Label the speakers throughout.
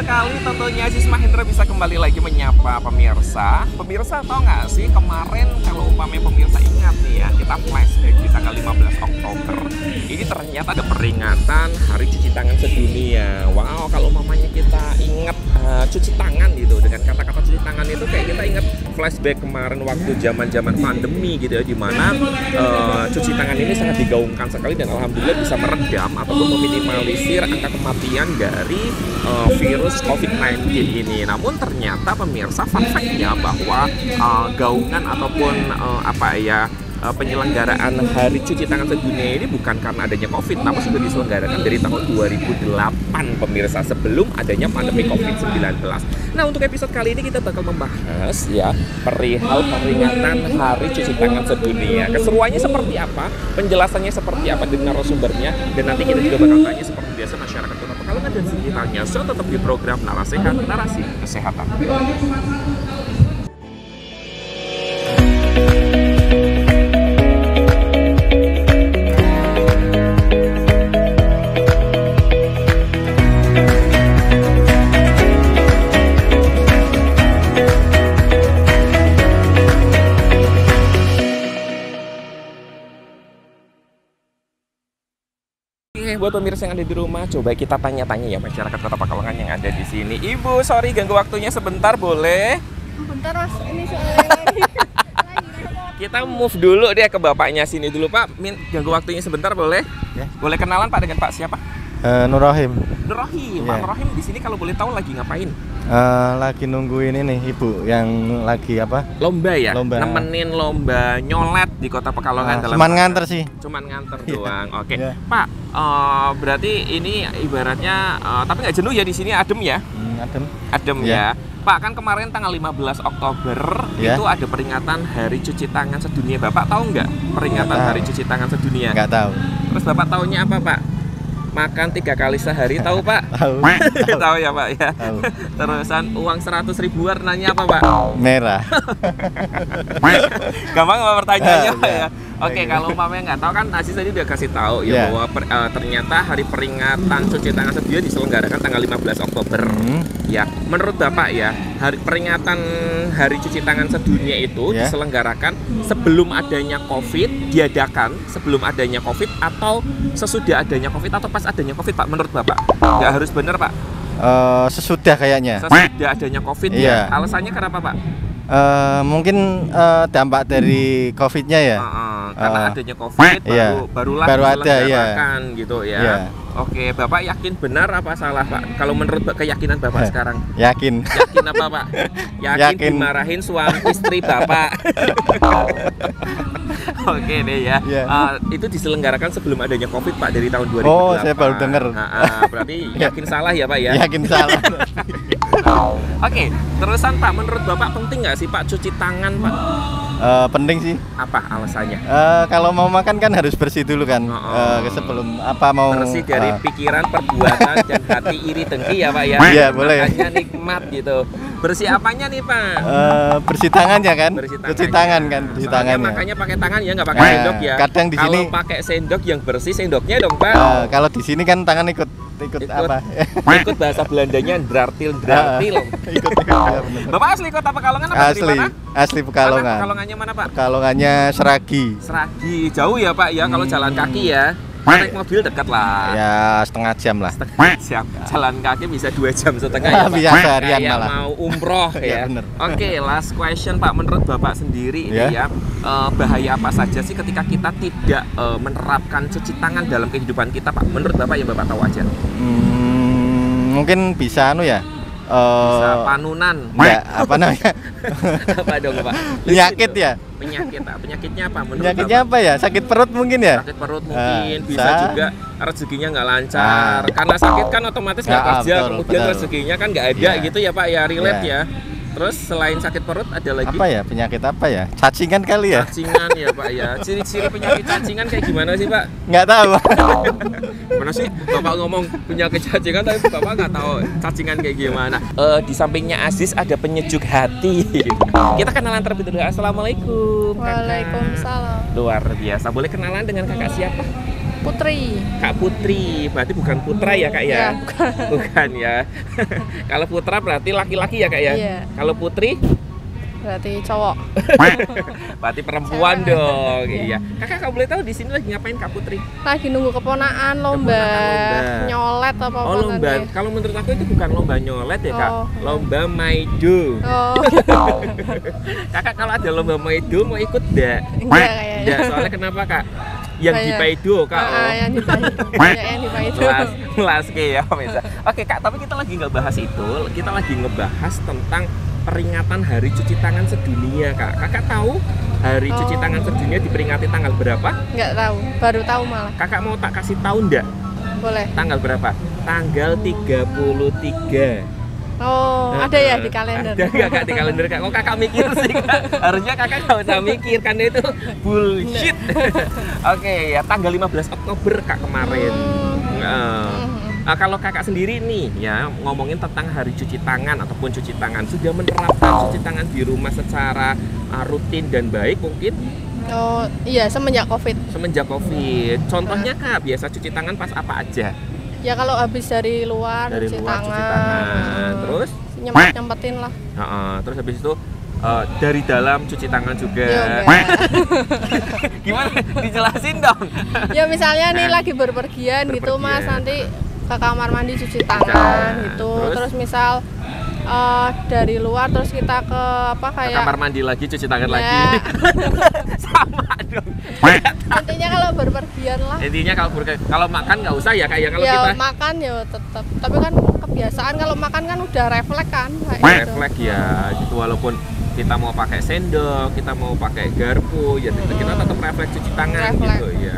Speaker 1: sekali tentunya Aziz Mahendra bisa kembali lagi menyapa pemirsa. Pemirsa tahu nggak sih kemarin kalau umpamanya pemirsa ingat nih ya, kita flashback di tanggal 15 Oktober. Ini ternyata ada peringatan Hari Cuci Tangan Sedunia. Wow, kalau umpamanya kita ingat cuci tangan gitu, dengan kata-kata cuci tangan itu kayak kita ingat flashback kemarin waktu zaman-zaman pandemi gitu ya, dimana cuci tangan ini sangat digaungkan sekali dan alhamdulillah bisa meredam ataupun meminimalisir angka kematian dari virus COVID-19 ini. Namun ternyata pemirsa fun fact-nya bahwa gaungan ataupun penyelenggaraan Hari Cuci Tangan Sedunia ini bukan karena adanya COVID, namun sudah diselenggarakan dari tahun 2008 pemirsa, sebelum adanya pandemi COVID-19. Nah, untuk episode kali ini kita bakal membahas ya perihal peringatan Hari Cuci Tangan Sedunia. Keseruannya seperti apa, penjelasannya seperti apa dengan narasumbernya, dan nanti kita juga bakal tanya seperti biasa masyarakat Kota Pekalongan dan sekitarnya. So, tetap di program Narasehat, Narasi Kesehatan. Buat pemirsa yang ada di rumah, coba kita tanya-tanya ya masyarakat Kota Pekalongan yang ada di sini. Ibu, sorry ganggu waktunya sebentar, boleh?
Speaker 2: Bentar Mas, ini soalnya
Speaker 1: Kita move dulu deh ke bapaknya sini dulu Pak. Ganggu waktunya sebentar, boleh?
Speaker 3: Ya.
Speaker 1: Boleh kenalan Pak dengan Pak siapa?
Speaker 3: Nur Rahim.
Speaker 1: Nur Rahim.
Speaker 3: Ya.
Speaker 1: Pak Nur Rahim di sini kalau boleh tahu lagi ngapain?
Speaker 3: Lagi nungguin ini ibu yang lagi apa?
Speaker 1: Lomba ya?
Speaker 3: Lomba.
Speaker 1: Nemenin lomba nyolet di Kota Pekalongan.
Speaker 3: Cuman nganter sih.
Speaker 1: Cuman nganter doang. Oke.
Speaker 3: Ya.
Speaker 1: Pak, berarti ini ibaratnya tapi nggak jenuh ya di sini, adem ya?
Speaker 3: Adem.
Speaker 1: Adem ya. Pak, kan kemarin tanggal 15 Oktober itu ada peringatan Hari Cuci Tangan Sedunia. Bapak tahu nggak peringatan Hari Cuci Tangan Sedunia?
Speaker 3: Nggak tahu.
Speaker 1: Terus Bapak taunya apa Pak? Makan 3 kali sehari, tahu Pak?
Speaker 3: Tahu.
Speaker 1: Tahu ya Pak ya.
Speaker 3: Tahu.
Speaker 1: Terusan uang 100.000 warnanya apa Pak?
Speaker 3: Merah.
Speaker 1: Gampang apa pertanyaannya Pak
Speaker 3: Ya.
Speaker 1: ya? Oke, kalau umpamanya nggak tahu kan Aziz tadi udah kasih tahu ya bahwa ternyata hari peringatan cuci tangan sedunia diselenggarakan tanggal 15 Oktober. Ya, menurut Bapak ya, peringatan Hari Cuci Tangan Sedunia itu diselenggarakan sebelum adanya COVID, diadakan sebelum adanya COVID atau sesudah adanya COVID atau pas adanya COVID Pak, menurut Bapak? Nggak harus benar Pak.
Speaker 3: Sesudah kayaknya.
Speaker 1: Sesudah adanya COVID ya. Alasannya kenapa Pak?
Speaker 3: Mungkin dampak dari COVID-nya ya.
Speaker 1: Karena adanya COVID barulah diselenggarakan gitu ya.
Speaker 3: Iya.
Speaker 1: Oke, Bapak yakin benar apa salah Pak? Kalau menurut keyakinan Bapak sekarang?
Speaker 3: Yakin.
Speaker 1: Yakin apa Pak? Yakin dimarahin suami istri Bapak. Oke deh ya. Itu diselenggarakan sebelum adanya COVID Pak, dari tahun 2008.
Speaker 3: Oh, saya baru dengar.
Speaker 1: Berarti yakin salah ya Pak ya?
Speaker 3: Yakin salah.
Speaker 1: Oke, terusan Pak, menurut Bapak penting nggak sih Pak cuci tangan Pak?
Speaker 3: Penting sih.
Speaker 1: Apa alasannya?
Speaker 3: Kalau mau makan kan harus bersih dulu kan. Sebelum apa mau
Speaker 1: bersih dari pikiran, perbuatan, dan hati iri dengki ya Pak ya.
Speaker 3: Iya, boleh.
Speaker 1: Makanya nikmat gitu. Bersih apanya nih Pak?
Speaker 3: Bersih tangannya kan. Cuci tangan kan, bersih tangannya.
Speaker 1: Makanya pakai tangan ya, nggak pakai sendok ya.
Speaker 3: Kadang di sini
Speaker 1: kalau pakai sendok yang bersih sendoknya dong Pak.
Speaker 3: Kalau di sini kan tangan ikut apa?
Speaker 1: Ikut bahasa Belandanya drartil.
Speaker 3: Ikut.
Speaker 1: Bapak asli Kota Pekalongan apa dari mana?
Speaker 3: Asli Pekalongan.
Speaker 1: Pekalongannya mana Pak?
Speaker 3: Pekalongannya Seragi.
Speaker 1: Seragi, jauh ya Pak ya kalau jalan kaki ya. Naik mobil dekat lah.
Speaker 3: Ya setengah jam lah.
Speaker 1: Setengah jam. Jalan kaki bisa 2 jam setengah ya Pak.
Speaker 3: Biasa harian
Speaker 1: kayak
Speaker 3: malah.
Speaker 1: mau umroh ya.
Speaker 3: Bener.
Speaker 1: Oke, last question Pak. Menurut Bapak sendiri ini ya, bahaya apa saja sih ketika kita tidak menerapkan cuci tangan dalam kehidupan kita Pak? Menurut Bapak yang Bapak tahu aja.
Speaker 3: Mungkin bisa
Speaker 1: bisa panunan.
Speaker 3: Enggak, apa namanya?
Speaker 1: Apa dong Pak?
Speaker 3: Penyakit ya?
Speaker 1: Penyakitnya apa menurut
Speaker 3: Penyakitnya
Speaker 1: Bapak?
Speaker 3: apa ya? Sakit perut mungkin ya?
Speaker 1: Sakit perut mungkin, bisa juga rezekinya nggak lancar. Karena sakit kan otomatis nggak kerja, kemudian rezekinya kan nggak ada gitu ya Pak ya, relate ya. Terus selain sakit perut ada lagi?
Speaker 3: Apa ya? Penyakit apa ya? Cacingan kali ya?
Speaker 1: Cacingan ya Pak ya. Ciri-ciri penyakit cacingan kayak gimana sih Pak?
Speaker 3: Nggak tahu.
Speaker 1: Mana sih Bapak ngomong penyakit cacingan tapi Bapak nggak tahu cacingan kayak gimana? Di sampingnya Aziz ada penyejuk hati. Kita kenalan terlebih dulu. Assalamualaikum.
Speaker 2: Waalaikumsalam.
Speaker 1: Luar biasa. Boleh kenalan dengan kakak siapa?
Speaker 2: Putri.
Speaker 1: Kak Putri, berarti bukan Putra ya Kak ya?
Speaker 2: Ya,
Speaker 1: Bukan ya. Kalau Putra berarti laki-laki ya Kak ya?
Speaker 2: Iya.
Speaker 1: Kalau Putri?
Speaker 2: Berarti cowok.
Speaker 1: Berarti perempuan
Speaker 2: Cewek.
Speaker 1: dong.
Speaker 2: Iya.
Speaker 1: Iya. Kakak kalau boleh tahu di sini lagi ngapain Kak Putri?
Speaker 2: Lagi nunggu keponakan lomba,
Speaker 1: Keponakan lomba.
Speaker 2: nyolet apa
Speaker 1: Oh lomba.
Speaker 2: namanya?
Speaker 1: Kalau menurut aku itu bukan lomba nyolet ya Kak.
Speaker 2: Oh.
Speaker 1: Lomba Maido.
Speaker 2: Oh,
Speaker 1: Kakak kalau ada lomba Maido mau ikut enggak?
Speaker 2: enggak kayaknya.
Speaker 1: Enggak, soalnya kenapa Kak? Yang di
Speaker 2: Kayak-
Speaker 1: Paido Kak.
Speaker 2: Yang di Paido. Iya, yang di Paido.
Speaker 1: Melas ya pemirsa. Oke Kak, tapi kita lagi nggak bahas itu. Kita lagi ngebahas tentang peringatan Hari Cuci Tangan Sedunia Kak. Kakak tahu Hari Cuci
Speaker 2: Oh.
Speaker 1: Tangan Sedunia diperingati tanggal berapa?
Speaker 2: Nggak tahu, baru tahu malah.
Speaker 1: Kakak mau tak kasih tahu enggak?
Speaker 2: Boleh.
Speaker 1: Tanggal berapa? Tanggal 33.
Speaker 2: Oh, ada ya di kalender.
Speaker 1: Ada nggak Kak di kalender Kak? Kok Kakak mikir sih Kak? Harusnya Kakak nggak usah mikir karena itu bullshit. Oke ya, tanggal 15 Oktober Kak kemarin. Kalau Kakak sendiri nih ya ngomongin tentang Hari Cuci Tangan ataupun cuci tangan, sudah menerapkan cuci tangan di rumah secara rutin dan baik mungkin
Speaker 2: Oh, iya semenjak Covid.
Speaker 1: semenjak Covid. Contohnya Kak, biasa cuci tangan pas apa aja?
Speaker 2: Ya kalau habis dari luar,
Speaker 1: Dari
Speaker 2: cuci
Speaker 1: luar
Speaker 2: tangan.
Speaker 1: cuci tangan. Terus?
Speaker 2: Nyempetin lah.
Speaker 1: Terus habis itu dari dalam cuci tangan juga.
Speaker 2: Ya, enggak.
Speaker 1: Gimana? Dijelasin dong.
Speaker 2: Ya misalnya nih lagi berpergian gitu Mas,
Speaker 1: Berpergian.
Speaker 2: nanti ke kamar mandi cuci tangan
Speaker 1: Jangan.
Speaker 2: gitu.
Speaker 1: Terus?
Speaker 2: Terus misal dari luar terus kita ke apa
Speaker 1: Ke
Speaker 2: kayak
Speaker 1: kamar mandi lagi, cuci tangan
Speaker 2: Ya.
Speaker 1: lagi. Sama dong.
Speaker 2: intinya kalau berpergian lah.
Speaker 1: Intinya kalau makan nggak usah ya kayak kalau
Speaker 2: Ya
Speaker 1: kita
Speaker 2: makan ya tetap. Tapi kan kebiasaan kalau makan kan udah refleks kan kayak gitu.
Speaker 1: refleks ya gitu, walaupun kita mau pakai sendok, kita mau pakai garpu, ya kita tetap refleks cuci tangan
Speaker 2: Refleks.
Speaker 1: gitu ya.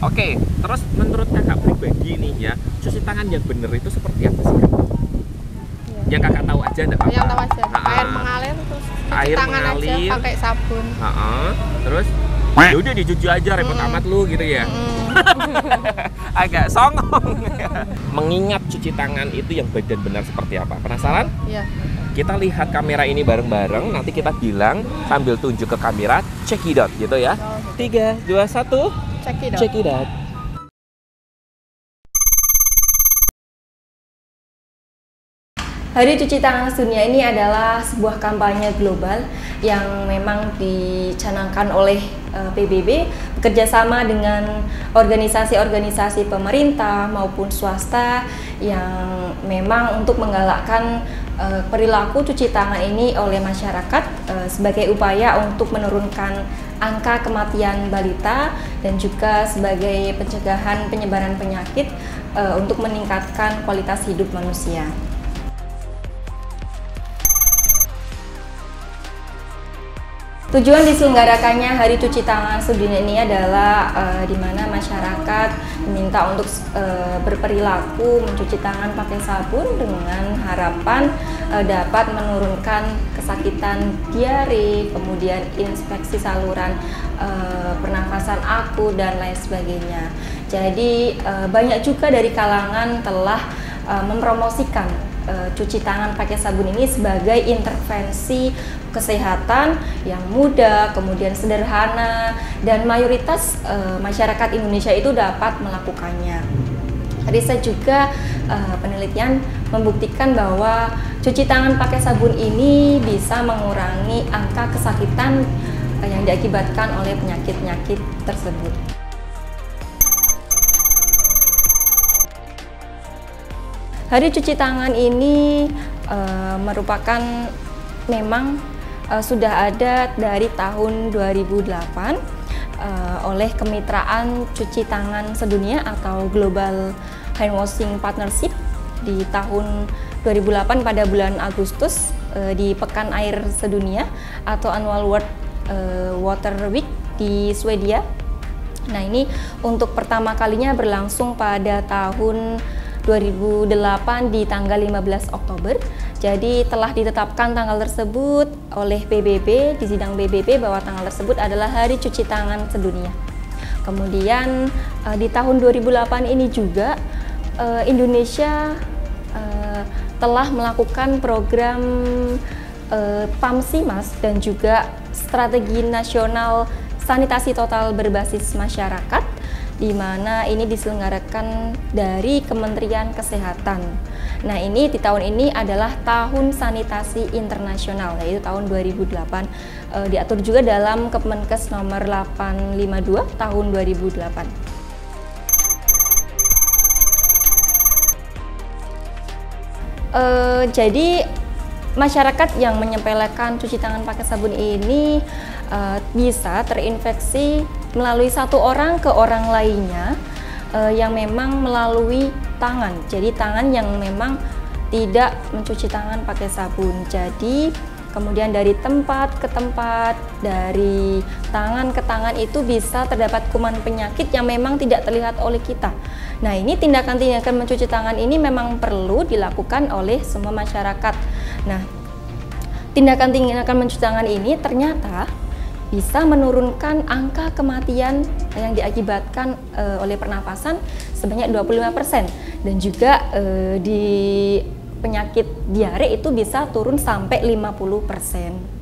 Speaker 1: Oke, terus menurut Kakak pribadi nih ya, cuci tangan yang bener itu seperti apa sih Kak?
Speaker 2: Ya.
Speaker 1: Yang Kakak tahu aja enggak apa-apa?
Speaker 2: Yang tahu aja,
Speaker 1: Ha-ha.
Speaker 2: air mengalir terus cuci
Speaker 1: Air
Speaker 2: tangan
Speaker 1: mengalir.
Speaker 2: aja pakai sabun.
Speaker 1: Ha-ha. Terus ya udah dicuci aja, repot amat lu gitu ya. Agak songong. Mengingat cuci tangan itu yang badan benar seperti apa? Penasaran?
Speaker 2: Iya.
Speaker 1: Kita lihat kamera ini bareng-bareng, nanti kita bilang sambil tunjuk ke kamera, check it out gitu ya.
Speaker 2: Oh,
Speaker 1: 3, 2, 1,
Speaker 2: check it out.
Speaker 1: check it out.
Speaker 4: Hari Cuci Tangan Sedunia ini adalah sebuah kampanye global yang memang dicanangkan oleh PBB bekerjasama dengan organisasi-organisasi pemerintah maupun swasta yang memang untuk menggalakkan perilaku cuci tangan ini oleh masyarakat sebagai upaya untuk menurunkan angka kematian balita dan juga sebagai pencegahan penyebaran penyakit untuk meningkatkan kualitas hidup manusia. Tujuan diselenggarakannya Hari Cuci Tangan Sedunia ini adalah di mana masyarakat diminta untuk berperilaku mencuci tangan pakai sabun dengan harapan dapat menurunkan kesakitan diare, kemudian infeksi saluran pernafasan akut dan lain sebagainya. Jadi banyak juga dari kalangan telah mempromosikan cuci tangan pakai sabun ini sebagai intervensi kesehatan yang mudah, kemudian sederhana, dan mayoritas masyarakat Indonesia itu dapat melakukannya. Riset juga penelitian membuktikan bahwa cuci tangan pakai sabun ini bisa mengurangi angka kesakitan yang diakibatkan oleh penyakit-penyakit tersebut. Hari Cuci Tangan ini merupakan memang sudah ada dari tahun 2008 oleh Kemitraan Cuci Tangan Sedunia atau Global Hand Washing Partnership di tahun 2008 pada bulan Agustus di Pekan Air Sedunia atau Annual World Water Week di Swedia. Nah, ini untuk pertama kalinya berlangsung pada tahun 2008 di tanggal 15 Oktober. Jadi telah ditetapkan tanggal tersebut oleh PBB di sidang PBB bahwa tanggal tersebut adalah Hari Cuci Tangan Sedunia. Kemudian di tahun 2008 ini juga Indonesia telah melakukan program PAMSIMAS dan juga Strategi Nasional Sanitasi Total Berbasis Masyarakat di mana ini diselenggarakan dari Kementerian Kesehatan. Nah, ini di tahun ini adalah Tahun Sanitasi Internasional, yaitu tahun 2008. Diatur juga dalam Kemenkes nomor 852 tahun 2008. Jadi masyarakat yang menyepelekan cuci tangan pakai sabun ini bisa terinfeksi melalui satu orang ke orang lainnya yang memang melalui tangan. Jadi tangan yang memang tidak mencuci tangan pakai sabun. Jadi kemudian dari tempat ke tempat, dari tangan ke tangan itu bisa terdapat kuman penyakit yang memang tidak terlihat oleh kita. Nah, ini tindakan-tindakan mencuci tangan ini memang perlu dilakukan oleh semua masyarakat. Nah, tindakan-tindakan mencuci tangan ini ternyata bisa menurunkan angka kematian yang diakibatkan oleh pernapasan sebanyak 25%, dan juga di penyakit diare itu bisa turun sampai 50%.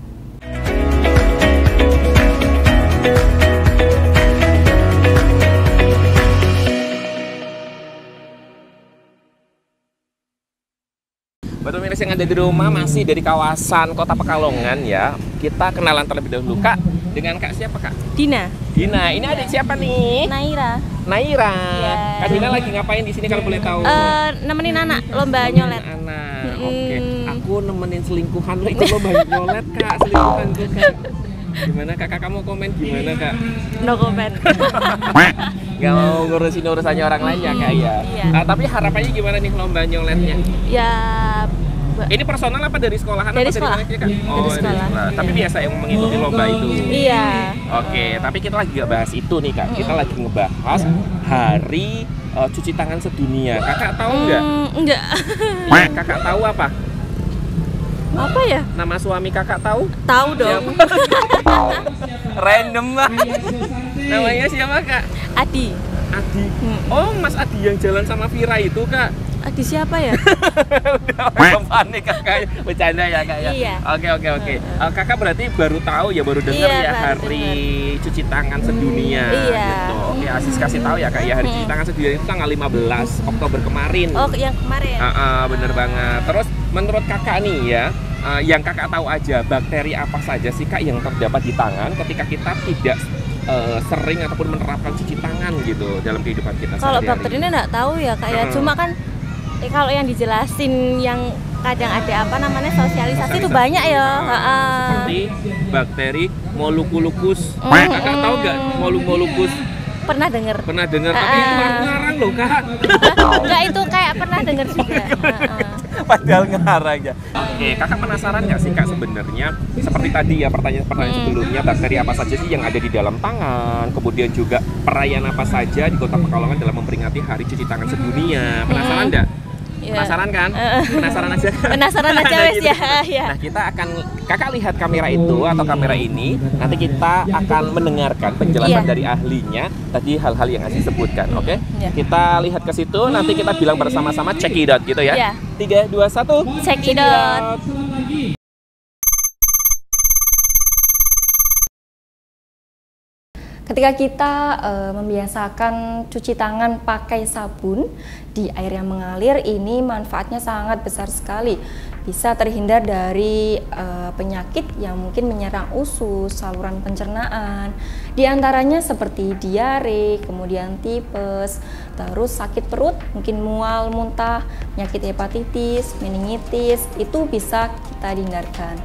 Speaker 1: Buat pemirsa yang ada di rumah masih dari kawasan Kota Pekalongan ya. Kita kenalan terlebih dahulu. Kak, dengan Kak siapa Kak?
Speaker 5: Dina.
Speaker 1: Dina, ini adik siapa nih?
Speaker 5: Naira.
Speaker 1: Naira.
Speaker 5: Ya.
Speaker 1: Kak Dina lagi ngapain di sini kalau boleh tahu?
Speaker 5: Nemenin anak lomba nyolet.
Speaker 1: Anak. Oke. Aku nemenin selingkuhan lo ikut lomba nyolet Kak, selingkuhan tuh Kak. Gimana Kakak, kamu komen gimana Kak?
Speaker 5: No comment.
Speaker 1: Gak mau ngurusin urusannya orang lain ya Kak ya?
Speaker 5: Iya.
Speaker 1: Tapi harapannya gimana nih lomba nyoletnya?
Speaker 5: Ya.
Speaker 1: Ini personal apa dari sekolahan?
Speaker 5: Dari
Speaker 1: apa
Speaker 5: sekolah.
Speaker 1: Dari mana sih, Kak? Oh,
Speaker 5: Dari sekolah.
Speaker 1: Tapi biasa yang mengikuti lomba itu.
Speaker 5: Iya.
Speaker 1: Oke, tapi kita lagi gak bahas itu nih Kak. Kita lagi ngebahas Hari Cuci Tangan Sedunia. Kakak tahu nggak?
Speaker 5: Enggak.
Speaker 1: Ya, Kakak tahu apa?
Speaker 5: Apa ya?
Speaker 1: Nama suami Kakak tahu?
Speaker 5: Tahu dong.
Speaker 1: Random lah. Namanya siapa Kak?
Speaker 5: Adi.
Speaker 1: Adi. Oh, Mas Adi yang jalan sama Vira itu Kak.
Speaker 5: Adi siapa ya?
Speaker 1: Udah panik Kakak, bercanda ya Kak ya?
Speaker 5: Iya.
Speaker 1: Oke. Kakak berarti baru tahu ya, baru dengar
Speaker 5: Iya,
Speaker 1: ya
Speaker 5: baru
Speaker 1: Hari Cuci Tangan Sedunia.
Speaker 5: Iya.
Speaker 1: Gitu. Oke, Asis kasih tahu ya Kak ya, Hari Cuci Tangan Sedunia itu tanggal 15 Oktober kemarin.
Speaker 5: Oh, yang kemarin.
Speaker 1: Bener banget. Terus menurut Kakak nih ya, yang Kakak tahu aja, bakteri apa saja sih Kak yang terdapat di tangan ketika kita tidak sering ataupun menerapkan cuci tangan gitu dalam kehidupan kita
Speaker 5: Kalau
Speaker 1: sehari-hari?
Speaker 5: bakterinya enggak tahu ya Kak ya. Cuma kan kalau yang dijelasin yang kadang ada apa namanya sosialisasi itu banyak ya.
Speaker 1: Seperti bakteri Molukulukus. Kakak tahu nggak Molukulukus?
Speaker 5: Pernah dengar.
Speaker 1: Pernah dengar, tapi itu ngarang loh Kak.
Speaker 5: Enggak, itu kayak pernah dengar juga.
Speaker 1: Padahal ngarang ya. Oke, Kakak penasaran nggak sih Kak sebenarnya seperti tadi ya pertanyaan sebelumnya, bakteri apa saja sih yang ada di dalam tangan, kemudian juga perayaan apa saja di Kota Pekalongan dalam memperingati Hari Cuci Tangan Sedunia. Penasaran nggak?
Speaker 5: Ya.
Speaker 1: Penasaran kan? Penasaran aja.
Speaker 5: Penasaran aja
Speaker 1: Nah,
Speaker 5: wes
Speaker 1: gitu.
Speaker 5: ya.
Speaker 1: Nah, kita akan Kakak lihat kamera itu atau kamera ini, nanti kita akan mendengarkan penjelasan dari ahlinya tadi hal-hal yang Aziz sebutkan, oke?
Speaker 5: Iya.
Speaker 1: Kita lihat ke situ, nanti kita bilang bersama-sama check it out gitu ya.
Speaker 5: Iya.
Speaker 1: 3, 2, 1.
Speaker 5: Check it out.
Speaker 4: Ketika kita membiasakan cuci tangan pakai sabun di air yang mengalir, ini manfaatnya sangat besar sekali. Bisa terhindar dari penyakit yang mungkin menyerang usus, saluran pencernaan, di antaranya seperti diare, kemudian tipes, terus sakit perut, mungkin mual, muntah, penyakit hepatitis, meningitis, itu bisa kita hindarkan.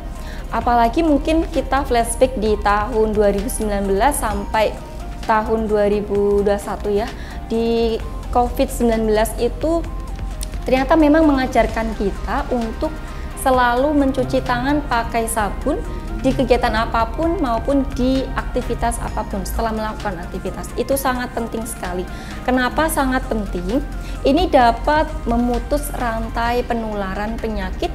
Speaker 4: Apalagi mungkin kita flashback di tahun 2019 sampai tahun 2021 ya, di COVID-19 itu ternyata memang mengajarkan kita untuk selalu mencuci tangan pakai sabun di kegiatan apapun maupun di aktivitas apapun setelah melakukan aktivitas. Itu sangat penting sekali. Kenapa sangat penting? Ini dapat memutus rantai penularan penyakit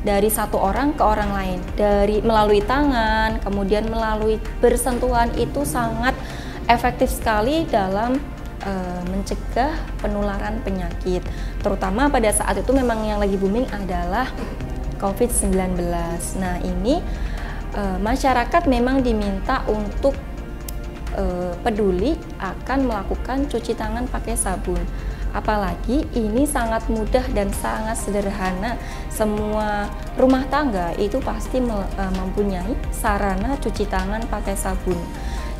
Speaker 4: dari satu orang ke orang lain, dari melalui tangan, kemudian melalui bersentuhan, itu sangat efektif sekali dalam mencegah penularan penyakit. Terutama pada saat itu memang yang lagi booming adalah COVID-19. Nah, ini masyarakat memang diminta untuk peduli akan melakukan cuci tangan pakai sabun. Apalagi ini sangat mudah dan sangat sederhana. Semua rumah tangga itu pasti mempunyai sarana cuci tangan pakai sabun.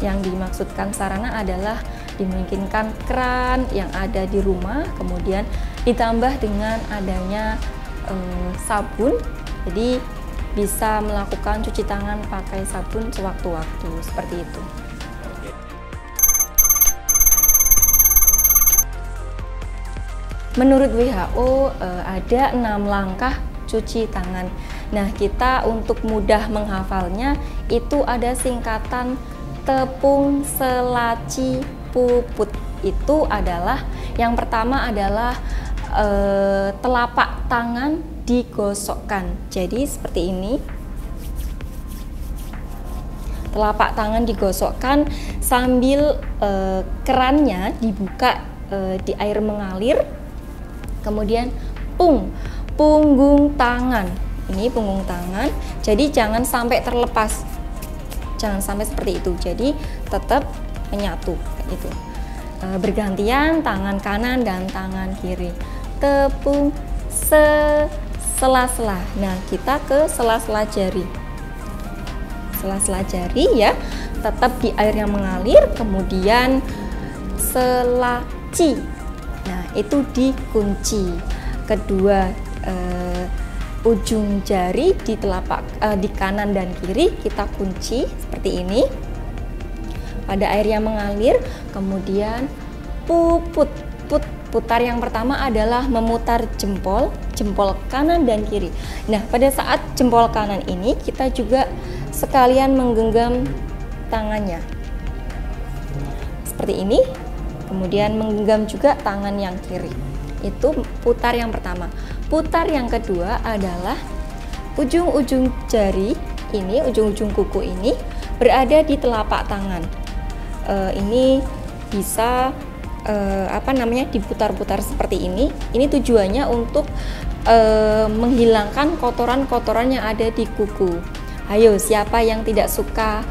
Speaker 4: Yang dimaksudkan sarana adalah dimungkinkan keran yang ada di rumah, kemudian ditambah dengan adanya sabun, jadi bisa melakukan cuci tangan pakai sabun sewaktu-waktu, seperti itu. Menurut WHO ada 6 langkah cuci tangan. Nah, kita untuk mudah menghafalnya itu ada singkatan tepung selaci puput. Itu adalah yang pertama adalah telapak tangan digosokkan. Jadi seperti ini. Telapak tangan digosokkan sambil kerannya dibuka di air mengalir. Kemudian punggung tangan, ini punggung tangan, jadi jangan sampai terlepas, jangan sampai seperti itu, jadi tetap menyatu itu. Bergantian tangan kanan dan tangan kiri, tepung sela-sela. Nah, kita ke sela-sela jari, sela-sela jari ya, tetap di air yang mengalir, kemudian selaci. Nah, itu dikunci. Kedua ujung jari di telapak di kanan dan kiri kita kunci seperti ini pada air yang mengalir. Kemudian putar yang pertama adalah memutar jempol kanan dan kiri. Nah, pada saat jempol kanan ini kita juga sekalian menggenggam tangannya seperti ini. Kemudian menggenggam juga tangan yang kiri. Itu putar yang pertama. Putar yang kedua adalah ujung-ujung jari ini, ujung-ujung kuku ini berada di telapak tangan. Ini bisa diputar-putar seperti ini. Ini tujuannya untuk menghilangkan kotoran-kotoran yang ada di kuku. Ayo, siapa yang tidak suka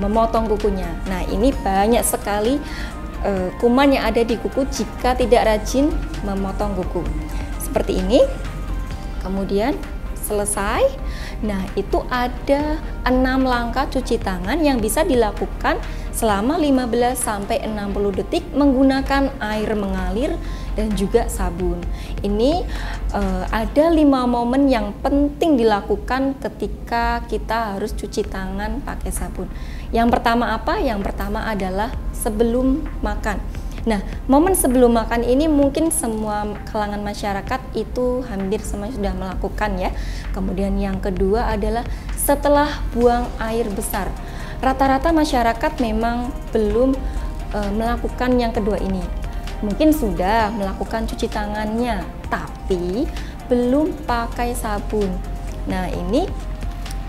Speaker 4: memotong kukunya? Nah, ini banyak sekali kuman yang ada di kuku jika tidak rajin memotong kuku seperti ini. Kemudian selesai. Nah, itu ada 6 langkah cuci tangan yang bisa dilakukan selama 15 sampai 60 detik menggunakan air mengalir dan juga sabun. Ini ada 5 momen yang penting dilakukan ketika kita harus cuci tangan pakai sabun. Yang pertama apa? Yang pertama adalah sebelum makan. Nah, momen sebelum makan ini mungkin semua kalangan masyarakat itu hampir semua sudah melakukan ya. Kemudian yang kedua adalah setelah buang air besar. Rata-rata masyarakat memang belum melakukan yang kedua ini. Mungkin sudah melakukan cuci tangannya, tapi belum pakai sabun. Nah, ini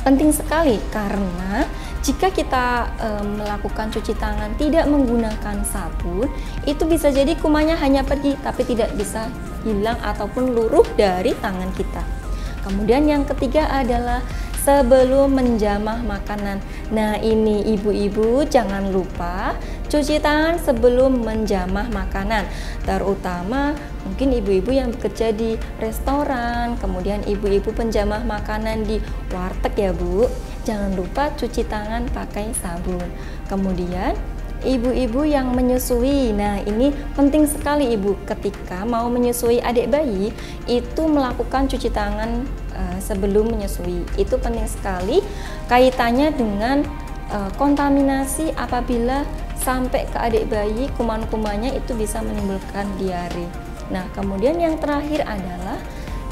Speaker 4: penting sekali karena jika kita melakukan cuci tangan tidak menggunakan sabun, itu bisa jadi kumannya hanya pergi tapi tidak bisa hilang ataupun luruh dari tangan kita. Kemudian yang ketiga adalah sebelum menjamah makanan. Nah, ini ibu-ibu jangan lupa cuci tangan sebelum menjamah makanan. Terutama mungkin ibu-ibu yang bekerja di restoran, kemudian ibu-ibu penjamah makanan di warteg ya Bu. Jangan lupa cuci tangan pakai sabun. Kemudian ibu-ibu yang menyusui. Nah, ini penting sekali Ibu ketika mau menyusui adik bayi itu melakukan cuci tangan sebelum menyusui. Itu penting sekali kaitannya dengan kontaminasi apabila sampai ke adik bayi, kuman-kumannya itu bisa menimbulkan diare. Nah, kemudian yang terakhir adalah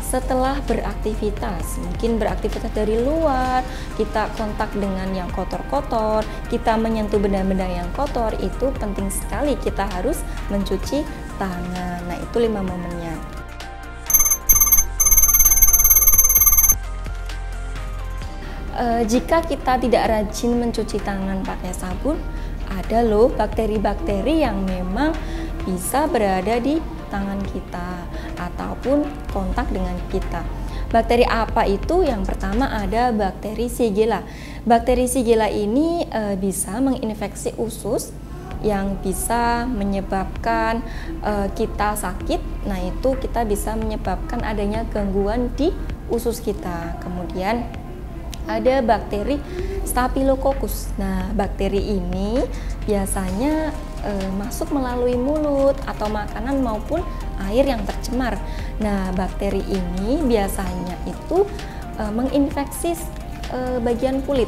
Speaker 4: setelah beraktivitas, mungkin beraktivitas dari luar, kita kontak dengan yang kotor-kotor, kita menyentuh benda-benda yang kotor, itu penting sekali kita harus mencuci tangan. Nah, itu 5 momennya. Jika kita tidak rajin mencuci tangan pakai sabun, ada loh bakteri-bakteri yang memang bisa berada di tangan kita ataupun kontak dengan kita. Bakteri apa itu? Yang pertama ada bakteri Shigella. Bakteri Shigella ini bisa menginfeksi usus yang bisa menyebabkan kita sakit. Nah, itu kita bisa menyebabkan adanya gangguan di usus kita. Kemudian ada bakteri Staphylococcus. Nah, bakteri ini biasanya masuk melalui mulut atau makanan maupun air yang tercemar. Nah, bakteri ini biasanya itu menginfeksi bagian kulit.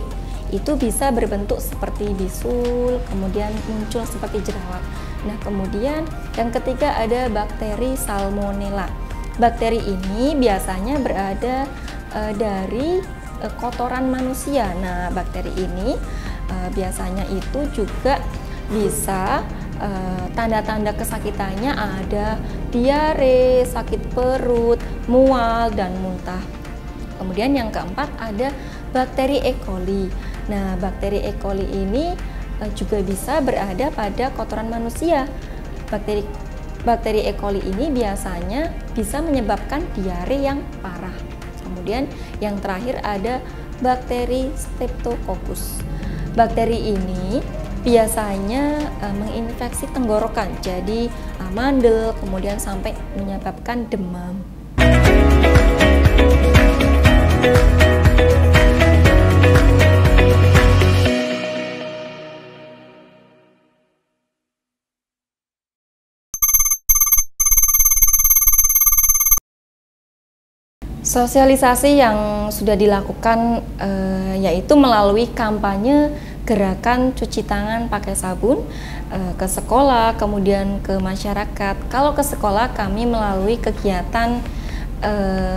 Speaker 4: Itu bisa berbentuk seperti bisul, kemudian muncul seperti jerawat. Nah, kemudian yang ketiga ada bakteri Salmonella. Bakteri ini biasanya berada dari kotoran manusia. Nah, bakteri ini biasanya itu juga bisa tanda-tanda kesakitannya ada diare, sakit perut, mual, dan muntah. Kemudian yang keempat ada bakteri E. coli. Nah, bakteri E. coli ini juga bisa berada pada kotoran manusia. Bakteri E. coli ini biasanya bisa menyebabkan diare yang parah. Kemudian yang terakhir ada bakteri Streptococcus. Bakteri ini biasanya menginfeksi tenggorokan, jadi mandel, kemudian sampai menyebabkan demam. Sosialisasi yang sudah dilakukan yaitu melalui kampanye gerakan cuci tangan pakai sabun ke sekolah, kemudian ke masyarakat. Kalau ke sekolah kami melalui kegiatan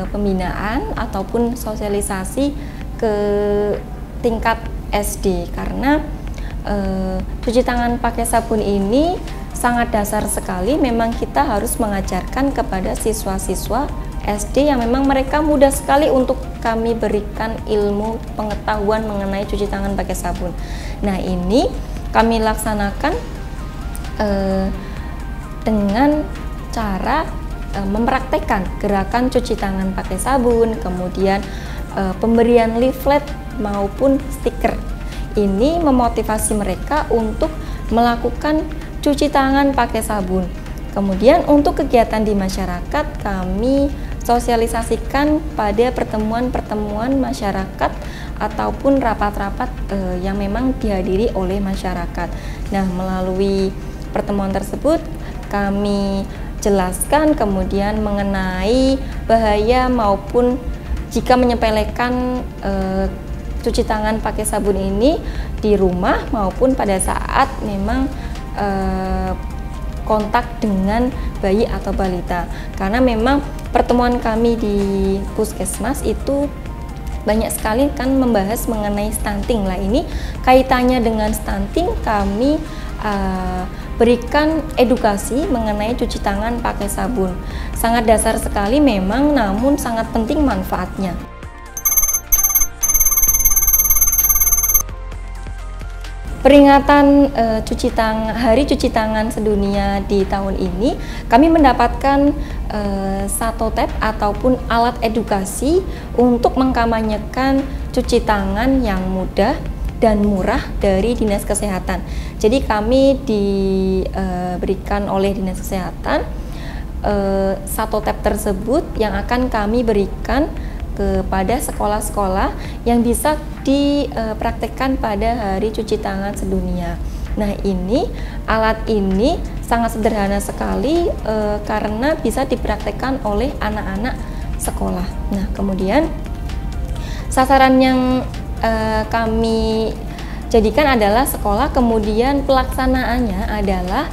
Speaker 4: pembinaan ataupun sosialisasi ke tingkat SD, karena cuci tangan pakai sabun ini sangat dasar sekali. Memang kita harus mengajarkan kepada siswa-siswa SD yang memang mereka mudah sekali untuk kami berikan ilmu pengetahuan mengenai cuci tangan pakai sabun. Nah, ini kami laksanakan dengan cara mempraktekkan gerakan cuci tangan pakai sabun, kemudian pemberian leaflet maupun stiker. Ini memotivasi mereka untuk melakukan cuci tangan pakai sabun. Kemudian untuk kegiatan di masyarakat kami sosialisasikan pada pertemuan-pertemuan masyarakat ataupun rapat-rapat yang memang dihadiri oleh masyarakat. Nah, melalui pertemuan tersebut kami jelaskan kemudian mengenai bahaya maupun jika menyepelekan cuci tangan pakai sabun ini di rumah maupun pada saat memang kontak dengan bayi atau balita, karena memang pertemuan kami di puskesmas itu banyak sekali kan membahas mengenai stunting. Lah, ini kaitannya dengan stunting, kami berikan edukasi mengenai cuci tangan pakai sabun. Sangat dasar sekali memang, namun sangat penting manfaatnya. Peringatan Hari Cuci Tangan Sedunia di tahun ini, kami mendapatkan satotep ataupun alat edukasi untuk mengkampanyekan cuci tangan yang mudah dan murah dari Dinas Kesehatan. Jadi kami diberikan oleh Dinas Kesehatan satotep tersebut yang akan kami berikan kepada sekolah-sekolah yang bisa dipraktekkan pada Hari Cuci Tangan Sedunia. Nah, alat ini sangat sederhana sekali karena bisa dipraktekkan oleh anak-anak sekolah. Nah, kemudian sasaran yang kami jadikan adalah sekolah, kemudian pelaksanaannya adalah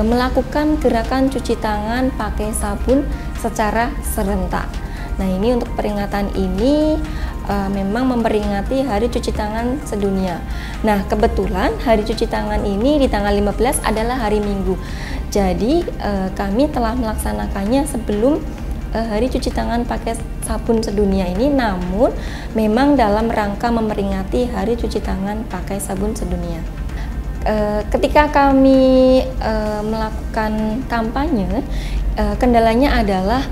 Speaker 4: melakukan gerakan cuci tangan pakai sabun secara serentak. Nah, ini untuk peringatan ini memang memperingati Hari Cuci Tangan Sedunia. Nah, kebetulan Hari Cuci Tangan ini di tanggal 15 adalah hari Minggu. Jadi kami telah melaksanakannya sebelum Hari Cuci Tangan pakai sabun sedunia ini, namun memang dalam rangka memperingati Hari Cuci Tangan pakai sabun sedunia. Ketika kami melakukan kampanye, kendalanya adalah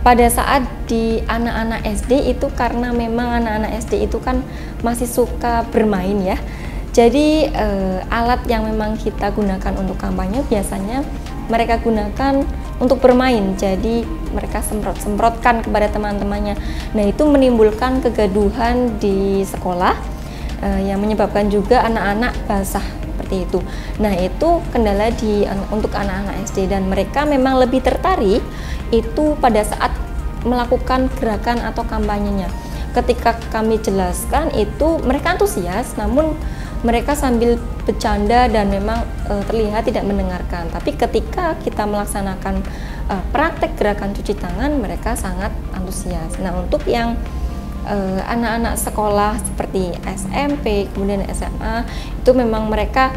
Speaker 4: pada saat di anak-anak SD itu karena memang anak-anak SD itu kan masih suka bermain ya. Jadi alat yang memang kita gunakan untuk kampanye biasanya mereka gunakan untuk bermain. Jadi mereka semprot-semprotkan kepada teman-temannya. Nah, itu menimbulkan kegaduhan di sekolah yang menyebabkan juga anak-anak basah seperti itu. Nah, itu kendala untuk anak-anak SD dan mereka memang lebih tertarik itu pada saat melakukan gerakan atau kampanyenya. Ketika kami jelaskan itu mereka antusias, namun mereka sambil bercanda dan memang terlihat tidak mendengarkan. Tapi ketika kita melaksanakan praktek gerakan cuci tangan, mereka sangat antusias. Nah, untuk yang anak-anak sekolah seperti SMP, kemudian SMA, itu memang mereka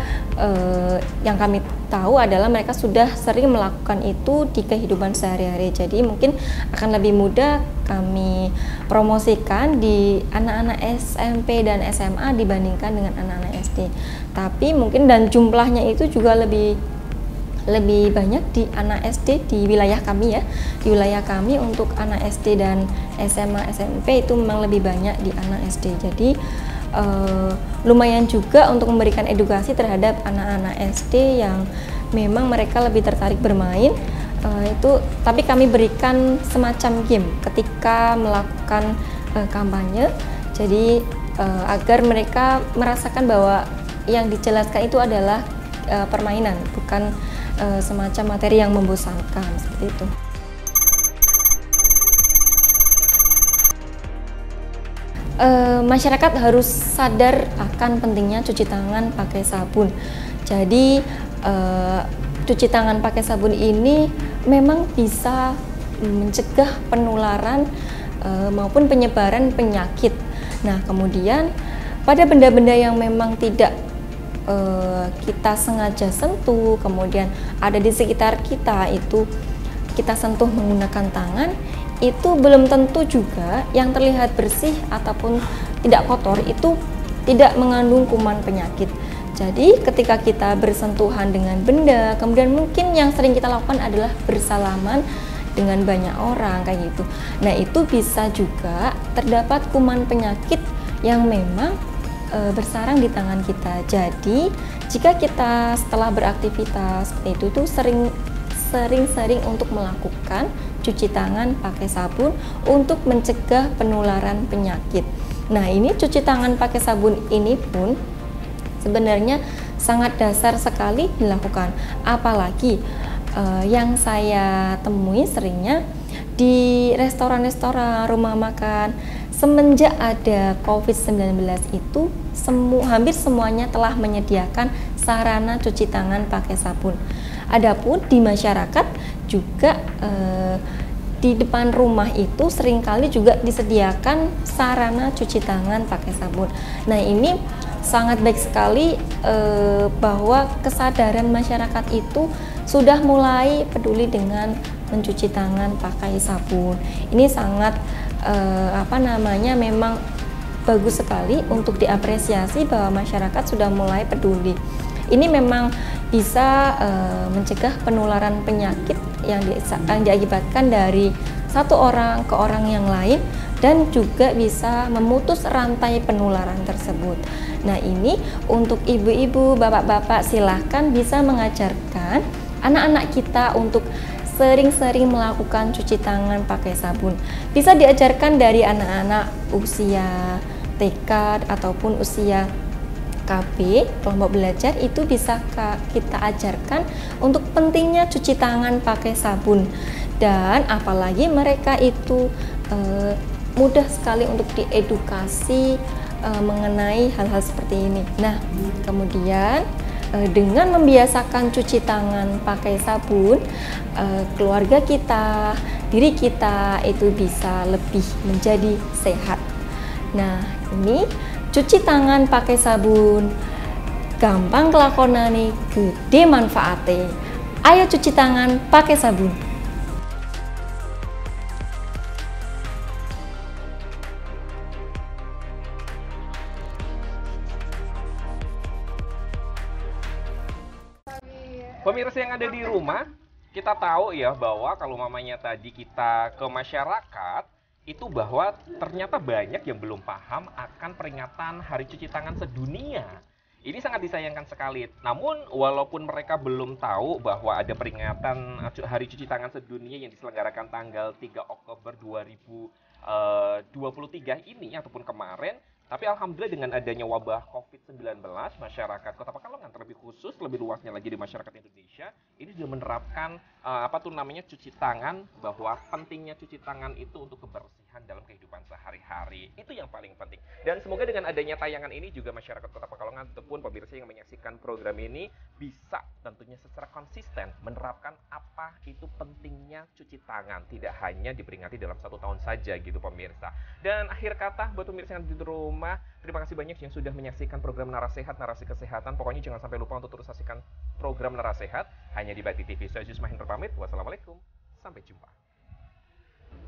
Speaker 4: yang kami tahu adalah mereka sudah sering melakukan itu di kehidupan sehari-hari. Jadi mungkin akan lebih mudah kami promosikan di anak-anak SMP dan SMA dibandingkan dengan anak-anak SD. Tapi mungkin dan jumlahnya itu juga lebih banyak di anak SD di wilayah kami ya. Di wilayah kami untuk anak SD dan SMA, SMP itu memang lebih banyak di anak SD. Jadi lumayan juga untuk memberikan edukasi terhadap anak-anak SD yang memang mereka lebih tertarik bermain. Tapi kami berikan semacam game ketika melakukan kampanye. Jadi agar mereka merasakan bahwa yang dijelaskan itu adalah permainan, bukan semacam materi yang membosankan seperti itu. Masyarakat harus sadar akan pentingnya cuci tangan pakai sabun. Jadi cuci tangan pakai sabun ini memang bisa mencegah penularan maupun penyebaran penyakit. Nah, kemudian pada benda-benda yang memang tidak kita sengaja sentuh, kemudian ada di sekitar kita, itu kita sentuh menggunakan tangan, itu belum tentu juga yang terlihat bersih ataupun tidak kotor itu tidak mengandung kuman penyakit. Jadi ketika kita bersentuhan dengan benda, kemudian mungkin yang sering kita lakukan adalah bersalaman dengan banyak orang kayak gitu. Nah, itu bisa juga terdapat kuman penyakit yang memang bersarang di tangan kita. Jadi jika kita setelah beraktivitas seperti itu tuh sering-sering untuk melakukan cuci tangan pakai sabun untuk mencegah penularan penyakit. Nah, ini cuci tangan pakai sabun ini pun sebenarnya sangat dasar sekali dilakukan. Apalagi yang saya temui seringnya di restoran-restoran, rumah makan. Semenjak ada COVID-19 itu hampir semuanya telah menyediakan sarana cuci tangan pakai sabun. Adapun di masyarakat juga di depan rumah itu seringkali juga disediakan sarana cuci tangan pakai sabun. Nah, ini sangat baik sekali bahwa kesadaran masyarakat itu sudah mulai peduli dengan mencuci tangan pakai sabun. Ini sangat memang bagus sekali untuk diapresiasi bahwa masyarakat sudah mulai peduli. Ini memang bisa mencegah penularan penyakit yang diakibatkan dari satu orang ke orang yang lain dan juga bisa memutus rantai penularan tersebut. Nah, ini untuk ibu-ibu, bapak-bapak silahkan bisa mengajarkan anak-anak kita untuk sering-sering melakukan cuci tangan pakai sabun. Bisa diajarkan dari anak-anak usia TK ataupun usia KB, kelompok belajar, itu bisa kita ajarkan untuk pentingnya cuci tangan pakai sabun. Dan apalagi mereka itu mudah sekali untuk diedukasi mengenai hal-hal seperti ini. Nah, kemudian dengan membiasakan cuci tangan pakai sabun, keluarga kita, diri kita itu bisa lebih menjadi sehat. Nah, ini cuci tangan pakai sabun gampang kelakonane, gede manfaate. Ayo cuci tangan pakai sabun.
Speaker 1: Pemirsa yang ada di rumah, kita tahu ya bahwa kalau mamanya tadi kita ke masyarakat, itu bahwa ternyata banyak yang belum paham akan peringatan Hari Cuci Tangan Sedunia. Ini sangat disayangkan sekali. Namun, walaupun mereka belum tahu bahwa ada peringatan Hari Cuci Tangan Sedunia yang diselenggarakan tanggal 3 Oktober 2023 ini ataupun kemarin, tapi alhamdulillah dengan adanya wabah COVID-19, masyarakat Kota Pekalongan terlebih khusus, lebih luasnya lagi di masyarakat Indonesia, ini sudah menerapkan cuci tangan, bahwa pentingnya cuci tangan itu untuk kebersihan dalam kehidupan sehari-hari. Itu yang paling penting. Dan semoga dengan adanya tayangan ini juga masyarakat Kota Pekalongan ataupun pemirsa yang menyaksikan program ini bisa tentunya secara konsisten menerapkan apa itu pentingnya cuci tangan. Tidak hanya diperingati dalam 1 tahun saja gitu pemirsa. Dan akhir kata buat pemirsa yang di rumah, terima kasih banyak yang sudah menyaksikan program Narasehat, Narasi Kesehatan. Pokoknya jangan sampai lupa untuk terus saksikan program Narasehat hanya di Bakti TV. Saya Yusuf Mahendra pamit. Wassalamualaikum. Sampai jumpa.